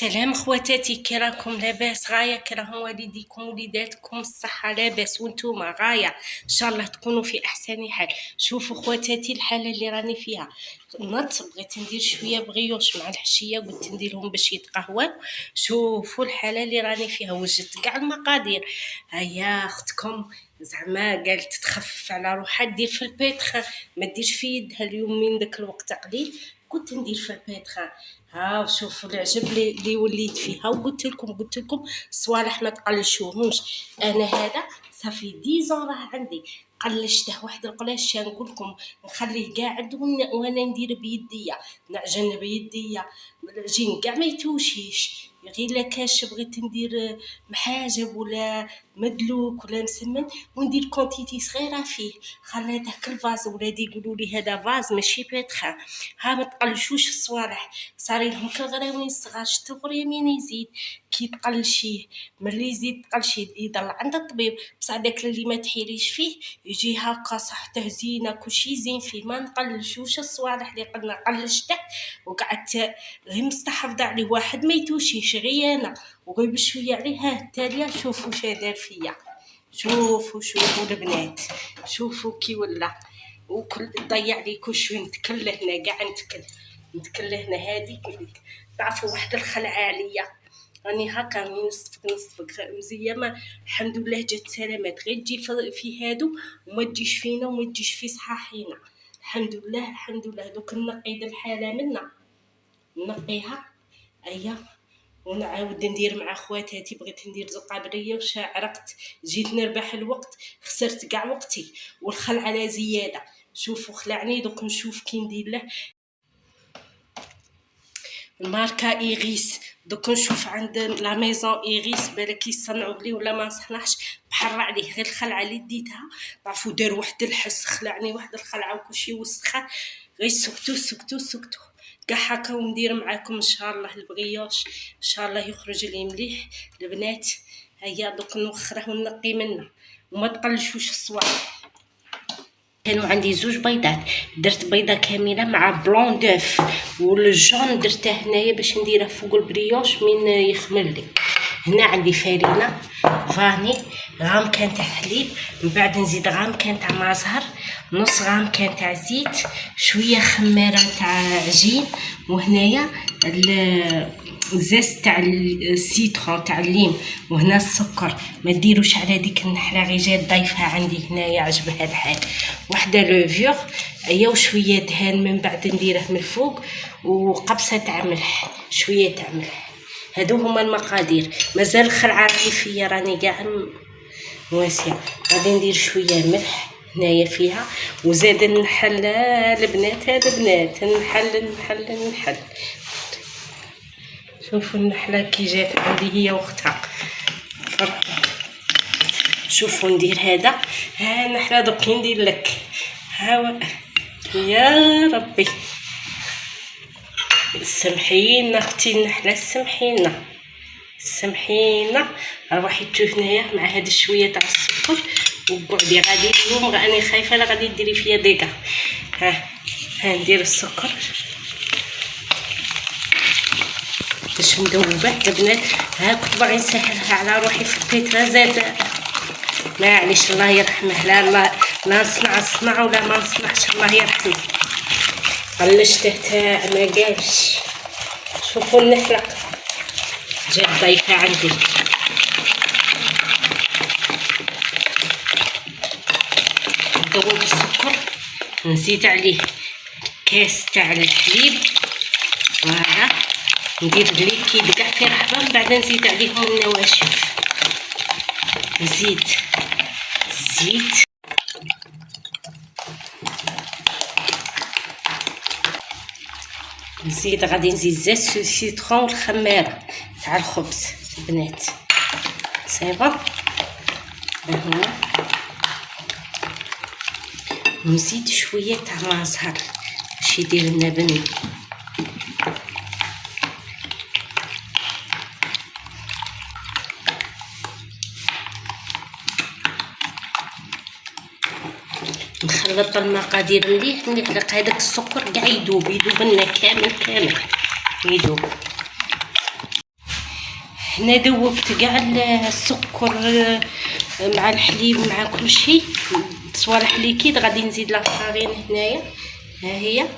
سلام خواتاتي، كي راكم؟ لاباس؟ غايه كي راهم والديكم وليداتكم؟ الصحه لاباس وانتوما غايه؟ ان شاء الله تكونوا في احسن حال. شوفوا خواتاتي الحاله اللي راني فيها، بغيت ندير شويه بغيوش مع الحشيه، قلت نديرهم باش يتقهووا. شوفوا الحاله اللي راني فيها، وجدت كاع المقادير. هيا اختكم زعما قالت تخفف على روحها، دير في البيتخ، ما ديرش في يدها اليوم من داك الوقت قليل. قلت ندير في البيتخ. ها شوفوا العجب اللي وليت فيها، وقلت لكم صوالح ما تقلشوهمش. انا هذا صافي 10 راه عندي، قلشته واحد القلاش نقول لكم، نخليه قاعد وانا ندير بيديا، نعجن بيديا، العجين كاع ما يتوشيش. غير لا كاش بغيت ندير محاجب ولا مدلوك ولا مسمن، وندير كونتيتي صغيره فيه. خليت داك الفاز، ولادي يقولوا لي هذا فاز ماشي بيتخا. ها ما تقلشوش الصوالح، صاري لهم كالغراوين الصغار. شتو غريمين يزيد كي تقلشيه، ملي يزيد تقلشيه يضل عند الطبيب، بصح داك اللي ما تحيريش فيه يجي هكا صحته زينه، كلشي زين فيه. ما نقلشوش الصوالح اللي قلنا قلشته وقعدت غير مستحفظه عليه، واحد ما يتوشيش غير انا، وغير بشويه عليه. ها التاليه شوفوا شا دار فيا، شوفوا البنات، شوفوا كي ولا، وكل ضيع لي كل شوي نتكل هنا، كاع نتكل هنا. هادي تعرفوا واحد الخلعه عليا، راني هكا نصفق مزيامه. الحمد لله جات سلامات، غير تجي في هادو وما تجيش فينا وما تجيش في صحاحينا. الحمد لله. دوك نقي الحاله منا، نقيها. ايا ونعاود ندير مع خواتاتي. بغيت ندير زقابريه وشا عرقت، جيت نربح الوقت، خسرت كاع وقتي والخلع على زياده. شوفوا خلعني، دوك نشوف كي ندير له الماركه ايغيس. دوك نشوف عند لا ميزون ايغيس بالك يصنعوا بلي ولا ما نصنعش. بحر عليه غير الخلعه اللي ديتها، تعرفوا دار واحد الحس، خلعني واحد الخلعه وكلشي وسخه. غير سكتو كاع هكا. وندير معاكم ان شاء الله البغيوش، ان شاء الله يخرج لي مليح البنات. هيا دوك نوخره ونقي منه، وما تقلشوش الصوالح. كانوا عندي 2 بيضات، درت بيضه كامله مع بلون دوف، والجون درته هنايا باش نديره فوق البريوش من يخمل لي. هنا عندي فرينه فاني، غام كان تاع حليب، من بعد نزيد غام كان تاع مازهر، نص غام كان تاع زيت، شويه خميره تاع عجين، وهنايا الزيت تاع السيترون تاع الليم، وهنا السكر. ما ديروش على ديك النحله، غير جات ضايفها عندي هنايا عجبها الحال. وحده لوفيور ايا، وشويه دهان من بعد نديره من الفوق، وقبصه تاع ملح، شويه تاع ملح. هادو هما المقادير. مازال الخلعه راني فيا، راني كاع واسعه. غادي ندير شويه ملح هنايا فيها، وزاد النحل البنات، هذا بنات النحل. شوفوا النحله كي جات عندي هي واختها. شوفوا ندير هذا، ها النحله دوك ندير لك، ها يا ربي سمحينا اختي النحله، سمحينا. روحي تو هنايا مع هاد شويه تاع السكر وقعدي. غادي اليوم راني خايفه لا غادي ديري فيا ديكا. ها ندير السكر باش مذوبه البنات. ها كنت باغي نسهلها على روحي في البيت، زاد معليش الله يرحمه. لا نصنع ولا ما نصنعش، الله يرحمه. قلشته تا ما قالش. شوفوا النحله جات ضايفه عندي. نذوب السكر، نزيد عليه كاس تاع الحليب، فوالا ندير الليكيد كاع في رحبه، من بعد نزيد عليهم النواشف، نزيد الزيت، غادي نزيد زيت سيترون والخميره تاع الخبز البنات. صايبه هنا، ونزيد شويه تاع مازهر باش يدير لنا بني. نخلط المقادير مليح نحرق هذاك السكر كاع يذوب لنا كامل يذوب. هنا ذوبت كاع السكر مع الحليب مع كل شيء، صوالح ليكيد. غادي نزيد لا فارين هنايا، ها هي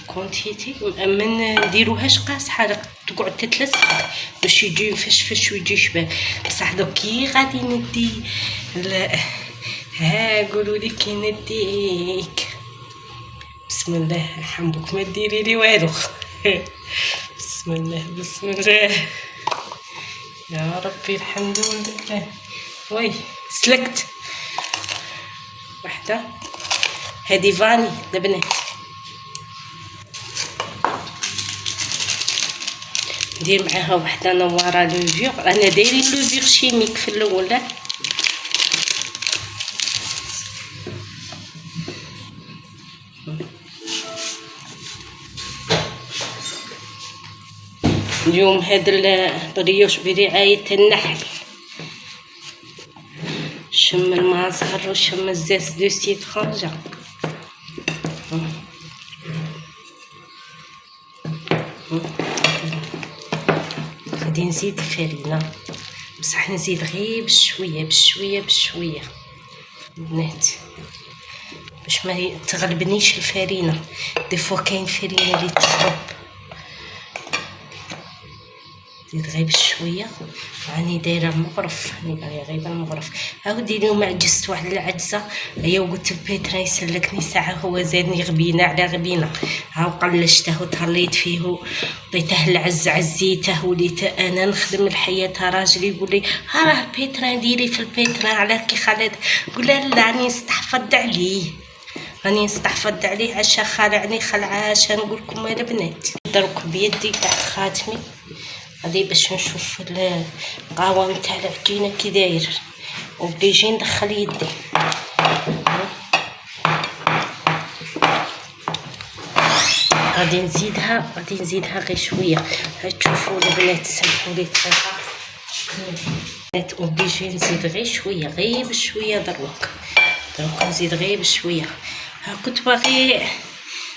كونتيتي. ما نديروهاش قاصحه تقعد تتلصق باش يجي مفشفش ويجي شباب. بصح دوكي غادي ندي ها قولوا لي كي نديك. بسم الله حمبوك ما ديري لي والو. بسم الله بسم الله يا ربي الحمد لله. وي سلكت وحده هذه فاني البنات. ندير معاها وحده نواره لوفيغ. انا دايرين لوفيغ شيميك في الاول. اليوم هذا البريوش برعاية النحل. شم المازهر وشم الزاس دو سيترونجا. غادي نزيد الفرينة، بصح نزيد غير بشويه بشويه بشويه البنات باش ما تغلبنيش الفرينة. دي فوا كاين فرينة اللي تشرب. زيد غير بشويه. راني دايره المغرف، راني باغيه غير بالمغرف. عاودي اليوم عجزت واحد العجزه. هي وقلت البيترا يسلكني ساعه، هو زادني غبينه على غبينه. هاو قلشته وتهليت فيه وعطيته العز عزيته. وليت انا نخدم الحياه. راجلي يقول لي ها راه البيترا نديري في البيترا على كي خالد. قول لا راني نستحفظ عليه، راني نستحفظ عليه. عشا خالعني خلعاش. نقول لكم البنات دروك بيدي تحت خاتمي غادي باش نشوف القوام تاع العجينه كي داير، وبيجي ندخل يدي. غادي نزيدها غير شويه. تشوفوا البنات سمحوا لي دقيقه. وبيجي نزيد غير شويه، غير بشويه. دروك نزيد غير بشويه. ها كنت باغي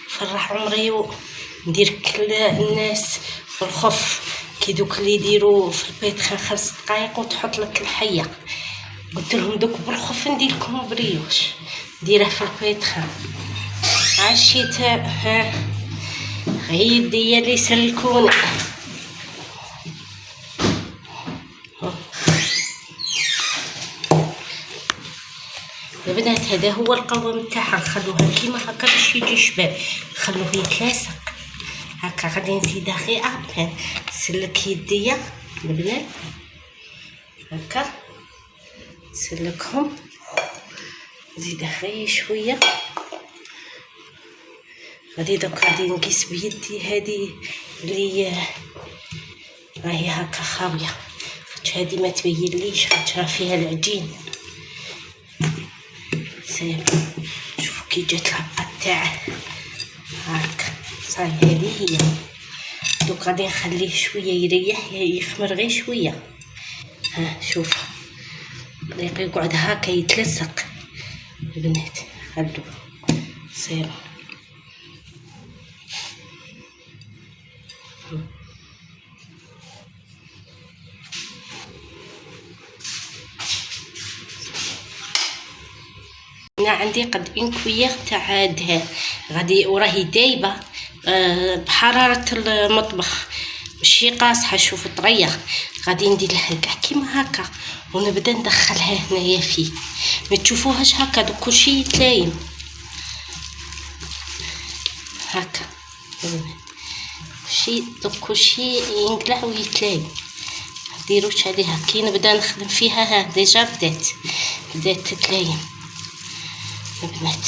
فرح عمري وندير كل الناس في الخف كي دوك اللي يديروا في البيت 5 دقائق وتحط لك الحيه. قلت لهم دوك بالخف ندير لكم بريوش نديره في البيت. عشيت ها غير يديا اللي يسلكوني. يا بنات هذا هو القوام تاعها. نخلوها كيما هكا باش يجي شباب، نخلوه يتلاصق هكا. غادي نزيدها غير ابان. نسلك يديا البنات هكا، نسلكهم. نزيدها غير شويه. غادي نقيس بيدي هذه اللي راهي هكا خاويه، خاطش هذه ما تبينليش، خاطش راه فيها العجين. سير شوفوا كي جات الهبطه تاعه هاكا. صاي هذه هي. دوك غادي نخليه شويه يريح يخمر غير شويه. ها شوف يقعد هاكا يتلصق البنات. خلوه سير. هنا عندي قد اون كويير تاع دهان غادي وراهي دايبه بحراره المطبخ ماشي قاصحه. شوف طريه. غادي ندير لها كاع كيما هكا ونبدا ندخلها هنايا فيه. ما تشوفوهاش هكا دوك كلشي يتلايم هكا. شي دوك كلشي ينقلع ويتلايم. ديروش عليها كي نبدا نخدم فيها. ها ديجا بدات تتلايم البنات.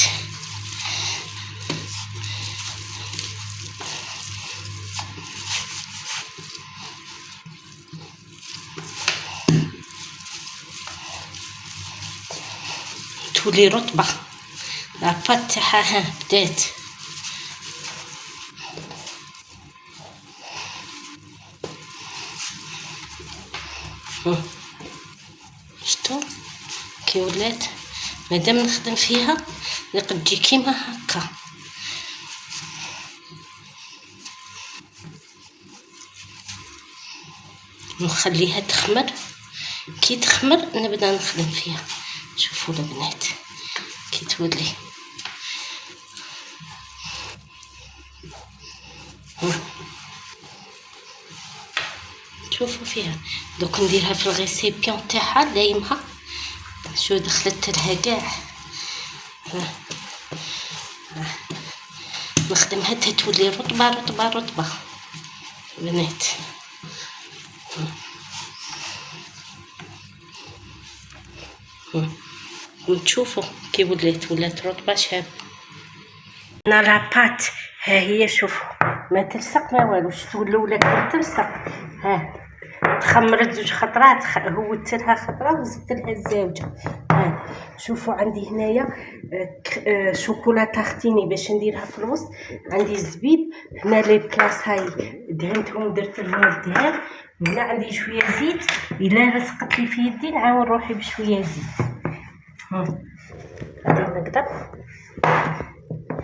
تولي رطبه لاباط تاعها. ها بدات شتو كي ولات. مادام نخدم فيها نقد تجي كيما هكا. نخليها تخمر. كي تخمر نبدا نخدم فيها. شوفوا البنات كي تولي شوفوا فيها. دوك نديرها في الغيسيبيون تاعها لايمها. شو دخلت لها كاع. نخدمها حتى تولي رطبه رطبه رطبه بنات. وتشوفوا كي ولات رطبه شاب. انا لاباط ها هي شوفوا ما تلصق ما والو. شفتوا الاولى كانت تلصق. ها تخمرت 2 خطرات. هودت لها خطره وزدت لها الزاوجه. ها شوفوا عندي هنايا شوكولا تارتيني باش نديرها في الوسط. عندي الزبيب هنا لي بلاص هاي دهنتهم درت لهم الدهان. هنا عندي شويه زيت. الا لصقت لي في يدي نعاون روحي بشويه زيت. غادي نقدر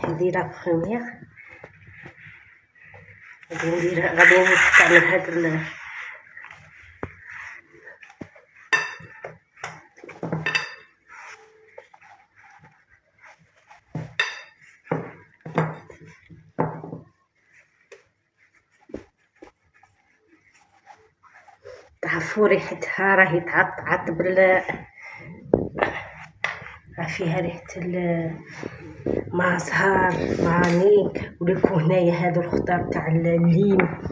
ندير لا بروميير. غادي نستعمل هاد تعرفوا ريحتها راهي تعطعط فيها ريحه مع زهر معني. ولكم هنايا هادو الخضر تاع الليم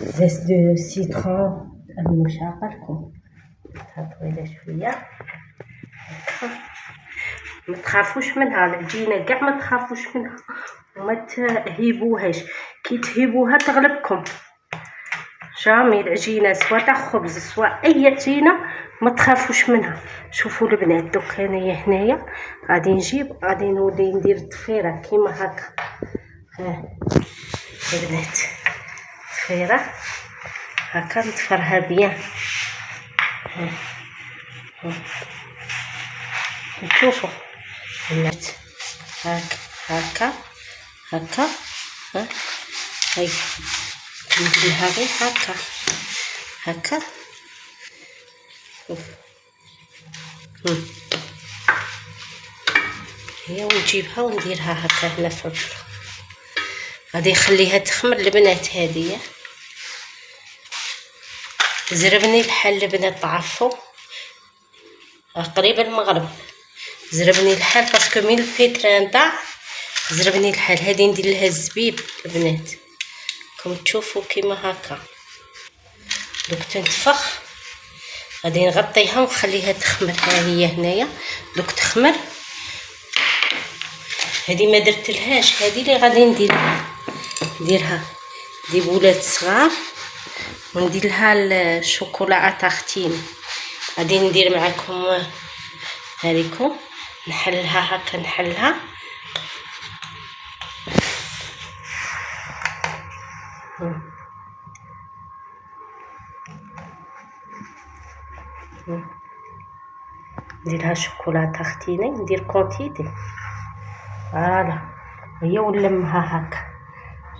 زيت دو سيترون. انا مش عاقلكم طويله شويه. ما تخافوش منها العجينه كاع ما تخافوش منها وما تهيبوهاش. كي تهيبوها تغلبكم. جامي العجينه سواء تاع خبز سواء اي عجينه ما تخافوش منها. شوفوا البنات دوك انايا هنايا غادي نولي ندير الضفيره كيما هكا. ها البنات ضفيره هكا نضفرها بيان. شوفوا البنات هكا هكا. ها هاي نديرها غير هكا هكا. هي ونجيبها ونديرها هكا هنا في الفرن. غادي نخليها تخمر البنات. هذه زربني الحل البنات. تعرفوا قريب المغرب زربني الحل باسكو من البيتران تاع زربني الحل. هذه ندير لها الزبيب البنات كم تشوفوا كيما هكا. دوك تنتفخ غادي نغطيها ونخليها تخمر. ها هي هنايا دوك تخمر. هذه ما درتلهاش. هذه اللي غادي نديرها دي بولات صغار وندير لها الشوكولا تارتين. غادي ندير معكم هذيكم نحلها هكا نحلها. نديرها شوكولا تارتيني ندير كونتيتي. فوالا هي ونلمها هكا.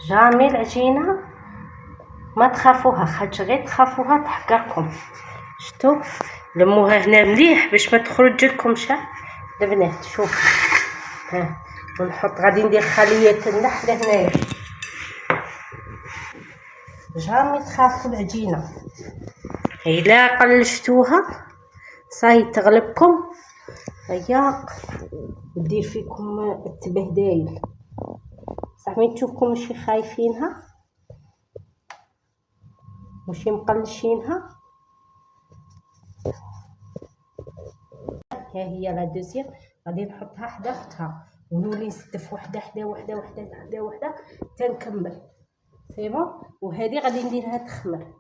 جامي العجينه ما تخافوها خاطر غير تخافوها تحقركم. شتو لموها هنا مليح باش ما تخرج لكمش البنات. شوف ها ونحط غادي ندير خليه النحله هنايا. جامي تخافوا العجينه. الا قلشتوها صاي تغلبكم. هيا ندير فيكم التبهدايل صح مين تشوفكم ماشي خايفينها ماشي مقلشينها. ها هي لا دوزيام غادي نحطها حدا اختها ونولي نستف وحده حدا وحده وحده حدا وحده تنكمل سي بون. وهذه غادي نديرها تخمر.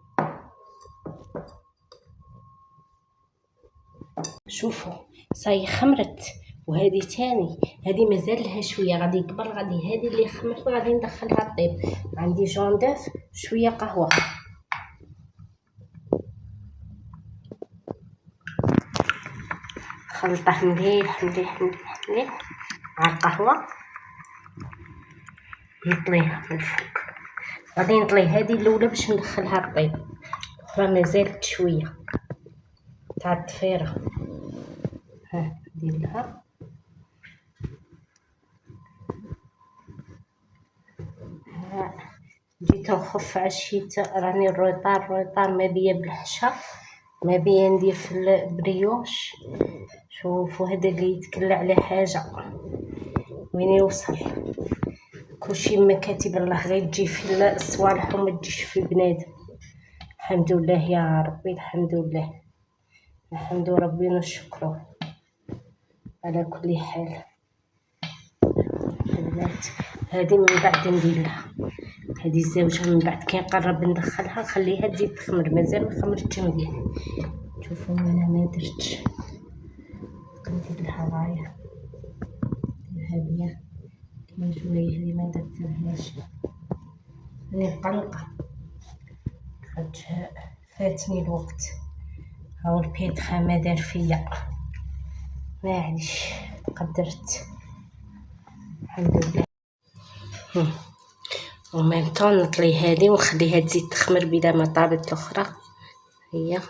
شوفوا صاي خمرت. وهذه تاني هذه مازال لها شويه غادي يكبر. غادي هذه اللي خمرت غادي ندخلها طيب. عندي جون دوف شويه قهوه. خلطه مليح مليح مليح مليح مع القهوه. نطليها من الفوق. غادي نطلي هذه الاولى باش ندخلها طيب. أخرى مازالت شوية تاع الضفيرة. ها نديرلها جيت نخف عشيت راني الروطار ما بيا بالحشا، ما بيا ندير في البريوش. شوفوا هذا اللي يتكل على حاجه وين يوصل، كلشي ما كاتب الله غير تجي في الصوالح وما تجيش في بنادم. الحمد لله يا ربي، الحمد لله، الحمد ربي نشكره على كل حال. البنات هذه من بعد ندير لها هذه الزوجه، من بعد كي نقرب ندخلها نخليها تزيد تخمر، مازال ما خمرتش مليح. شوفوا انا ما درتش، ندير لها غايه هاديه كاين شويه اللي ما درتلهاش، راني مقلقه خاطش فاتني الوقت. هاو البيتخا ما دار فيا، معليش قدرت الحمد لله. وميم طون نطلي هذه ونخليها تزيد تخمر بلا ما طابت الاخرى. هي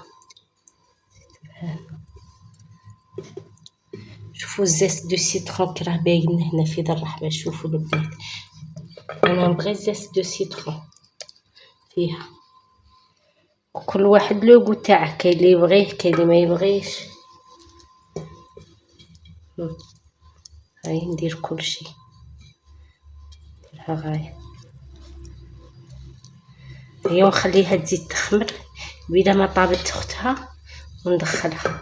شوفوا الزاس دو سيترون كي راه باين هنا في دار الرحمه. شوفوا البنات انا نبغي الزاس دو سيترون فيها، كل واحد لو غو تاعه، كاين اللي يبغيه كاين اللي ما يبغيش. هاي ندير كلشي نديرها غايه هي ونخليها تزيد تخمر بلا ما طابت اختها وندخلها.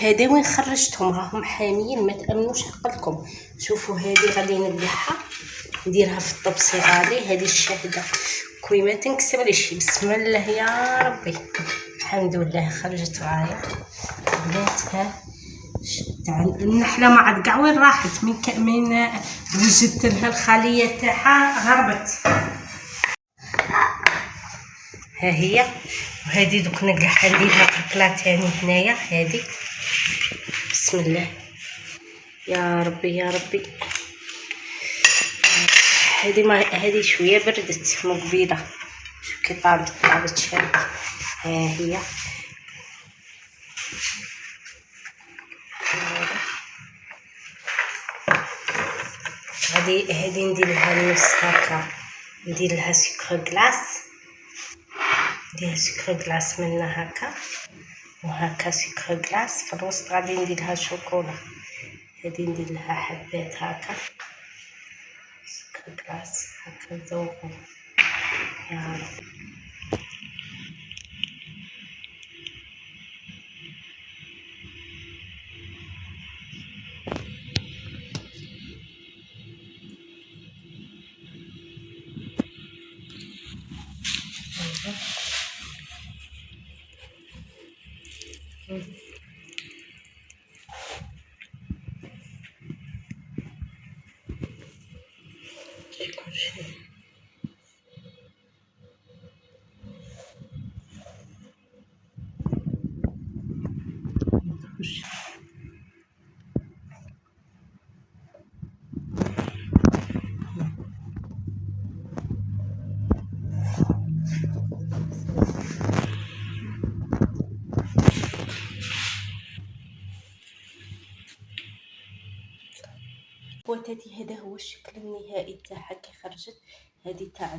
هذا وين خرجتهم راهم حاميين ما تامنوش عقلكم. شوفوا هذه غادي نذبحها نديرها في الطبسي غادي. هذه الشهده كوي ما تنكسرليش، بسم الله يا ربي. الحمد لله خرجت غايه بنات. ها تاع النحله ما عاد كاع وين راحت، من وجدت لها الخليه تاعها هربت. ها هي وهذه دوك نقلعها نديرها في البلا تاني هنايا. هذه بسم الله يا ربي يا ربي. هذه شويه بردت من قبيله، شوف كي طابت شابه. ها هي هذه ندير لها النص هكا، ندير لها سكر كلاص، ندير سكر كلاص منها هكا وهكا سكر كلاص. في الوسط غادي ندير لها شوكولا. هذه ندير لها حبات هكا سكر كلاص هكا نذوقو يا رب. خواتاتي هذا هو الشكل النهائي تاعها كي خرجت. هذه تاع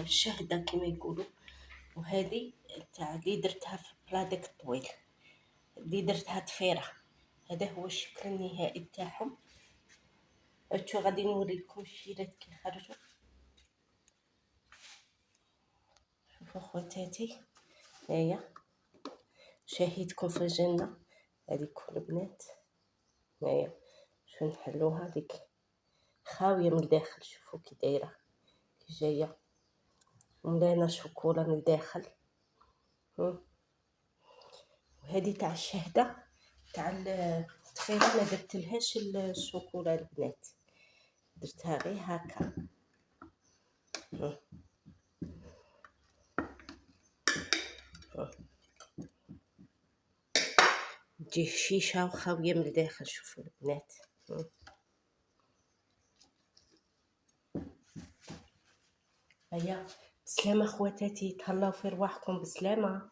الشهده كما يقولوا، وهذه تاع اللي درتها في بلادك الطويل اللي درتها ضفيره. هذا هو الشكل النهائي تاعهم. هاتو غادي نوريكم الشيلات كي خرجوا. شوفوا خواتاتي هيا شهيتكم في الجنه. هذه كل بنات هيا شو نحلوها ديك خاويه من الداخل. شوفوا كي دايره كي جايه مليانه شوكولا من الداخل. وهذه تاع الشهده تاع الضفيره ما درتلهاش الشوكولا البنات، درتها غير هكا. تجي شيشه وخاويه من الداخل. شوفوا البنات هيا بسلامة خواتاتي، تهلاو في رواحكم بسلامة.